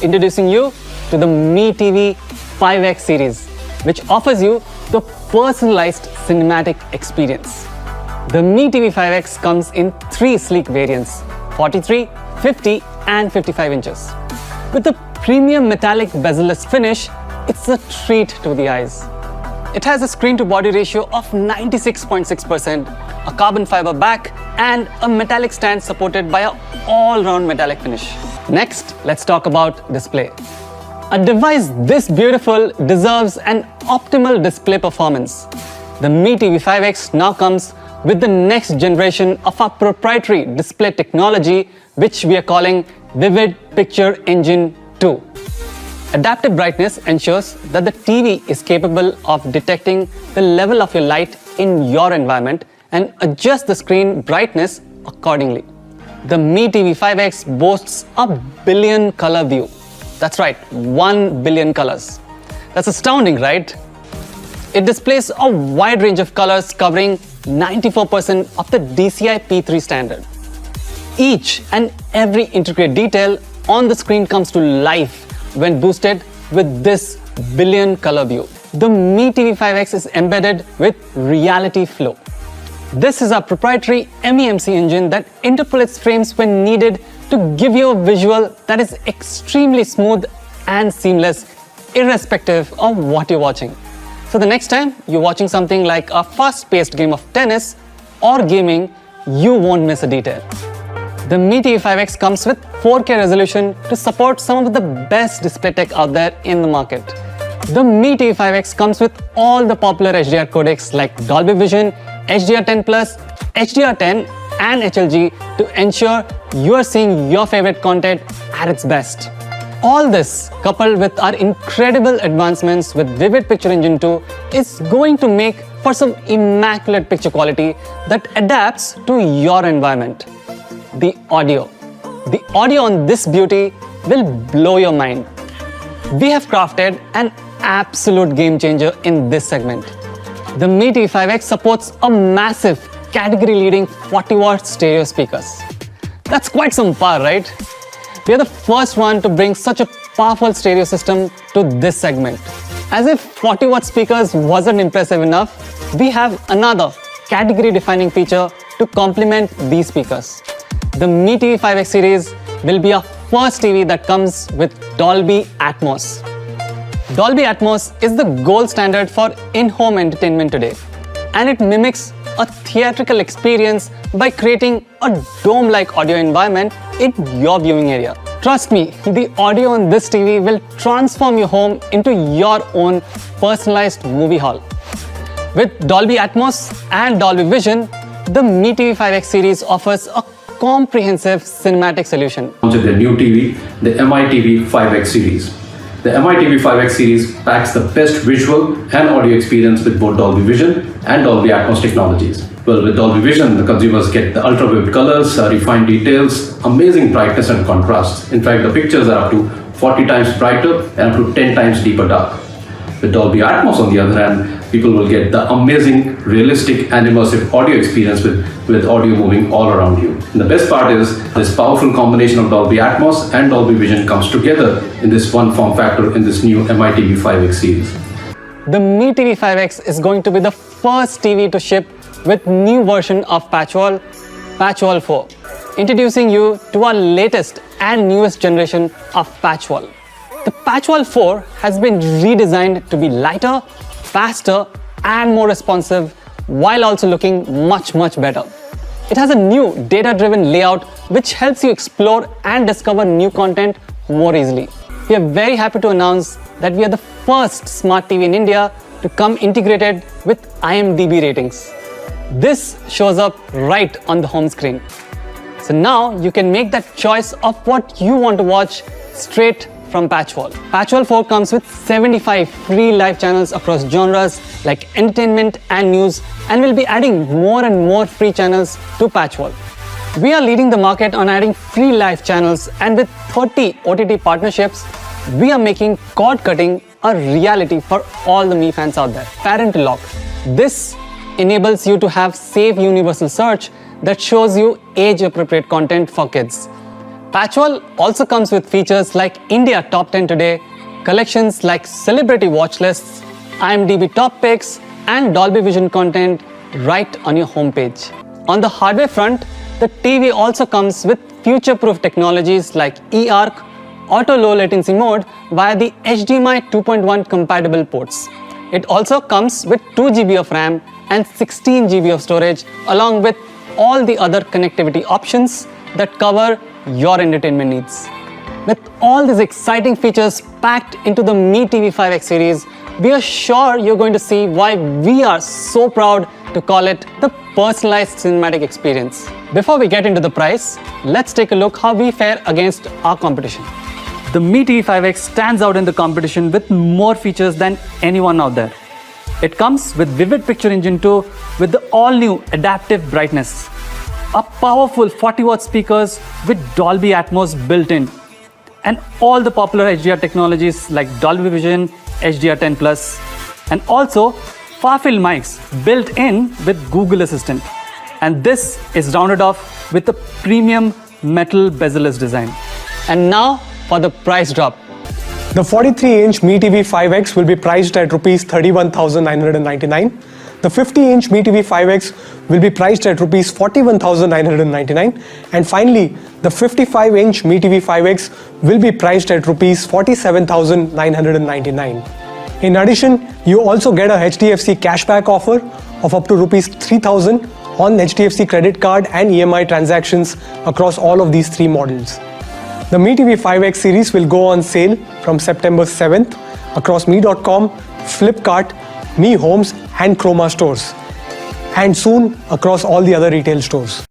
Introducing you to the Mi TV 5X series, which offers you the personalized cinematic experience. The Mi TV 5X comes in 3 sleek variants, 43, 50 and 55 inches. With the premium metallic bezel-less finish, it's a treat to the eyes. It has a screen-to-body ratio of 96.6%, a carbon fiber back, and a metallic stand supported by an all-round metallic finish. Next, let's talk about display. A device this beautiful deserves an optimal display performance. The Mi TV 5X now comes with the next generation of our proprietary display technology, which we are calling Vivid Picture Engine 2. Adaptive brightness ensures that the TV is capable of detecting the level of your light in your environment and adjust the screen brightness accordingly. The Mi TV 5X boasts a billion color view. That's right, 1 billion colors. That's astounding, right? It displays a wide range of colors covering 94% of the DCI P3 standard. Each and every intricate detail on the screen comes to life when boosted with this billion color view. The Mi TV 5X is embedded with Reality Flow. This is our proprietary MEMC engine that interpolates frames when needed to give you a visual that is extremely smooth and seamless, irrespective of what you're watching. So the next time you're watching something like a fast-paced game of tennis or gaming, you won't miss a detail. The Mi TV 5X comes with 4K resolution to support some of the best display tech out there in the market. The Mi TV 5X comes with all the popular HDR codecs like Dolby Vision, HDR10+, HDR10 and HLG to ensure you are seeing your favorite content at its best. All this, coupled with our incredible advancements with Vivid Picture Engine 2, is going to make for some immaculate picture quality that adapts to your environment. The audio. The audio on this beauty will blow your mind. We have crafted an absolute game changer in this segment. The Mi TV 5X supports a massive category-leading 40-watt stereo speakers. That's quite some power, right? We are the first one to bring such a powerful stereo system to this segment. As if 40-watt speakers wasn't impressive enough, we have another category-defining feature to complement these speakers. The Mi TV 5X series will be our first TV that comes with Dolby Atmos. Dolby Atmos is the gold standard for in-home entertainment today, and it mimics a theatrical experience by creating a dome-like audio environment in your viewing area. Trust me, the audio on this TV will transform your home into your own personalized movie hall. With Dolby Atmos and Dolby Vision, the Mi TV 5X series offers a comprehensive cinematic solution. Launch their new TV, the Mi TV 5X series. The Mi TV 5X series packs the best visual and audio experience with both Dolby Vision and Dolby Atmos technologies. Well, with Dolby Vision, the consumers get the ultra-vivid colors, refined details, amazing brightness and contrast. In fact, the pictures are up to 40 times brighter and up to 10 times deeper dark. With Dolby Atmos, on the other hand, people will get the amazing, realistic and immersive audio experience with audio moving all around you. And the best part is, this powerful combination of Dolby Atmos and Dolby Vision comes together in this one form factor in this new Mi TV 5X series. The Mi TV 5X is going to be the first TV to ship with new version of Patchwall, Patchwall 4, introducing you to our latest and newest generation of Patchwall. The Patchwall 4 has been redesigned to be lighter, faster and more responsive while also looking much better. It has a new data-driven layout which helps you explore and discover new content more easily. We are very happy to announce that we are the first smart TV in India to come integrated with IMDB ratings. This shows up right on the home screen. So now you can make that choice of what you want to watch straight from Patchwall. Patchwall 4 comes with 75 free live channels across genres like entertainment and news, and will be adding more and more free channels to Patchwall. We are leading the market on adding free live channels, and with 30 OTT partnerships, we are making cord cutting a reality for all the Mi fans out there. Parent Lock. This enables you to have safe universal search that shows you age-appropriate content for kids. Patchwall also comes with features like India Top 10 Today, collections like celebrity watch lists, IMDB top picks, and Dolby Vision content right on your homepage. On the hardware front, the TV also comes with future-proof technologies like eARC, auto low latency mode via the HDMI 2.1 compatible ports. It also comes with 2 GB of RAM and 16 GB of storage, along with all the other connectivity options that cover your entertainment needs. With all these exciting features packed into the Mi TV 5X series, we are sure you're going to see why we are so proud to call it the personalized cinematic experience. Before we get into the price, let's take a look how we fare against our competition. The Mi TV 5X stands out in the competition with more features than anyone out there. It comes with Vivid Picture Engine 2 with the all-new adaptive brightness, a powerful 40-watt speakers with Dolby Atmos built in, and all the popular HDR technologies like Dolby Vision, HDR10+, and also far-field mics built in with Google Assistant. And this is rounded off with a premium metal bezel-less design. And now for the price drop. The 43-inch Mi TV 5X will be priced at Rs 31,999. The 50-inch Mi TV 5X will be priced at Rs 41,999. And finally, the 55-inch Mi TV 5X will be priced at Rs 47,999. In addition, you also get a HDFC cashback offer of up to Rs 3,000 on HDFC credit card and EMI transactions across all of these 3 models. The Mi TV 5X series will go on sale from September 7th across Mi.com, Flipkart, Mi Homes and Chroma stores, and soon across all the other retail stores.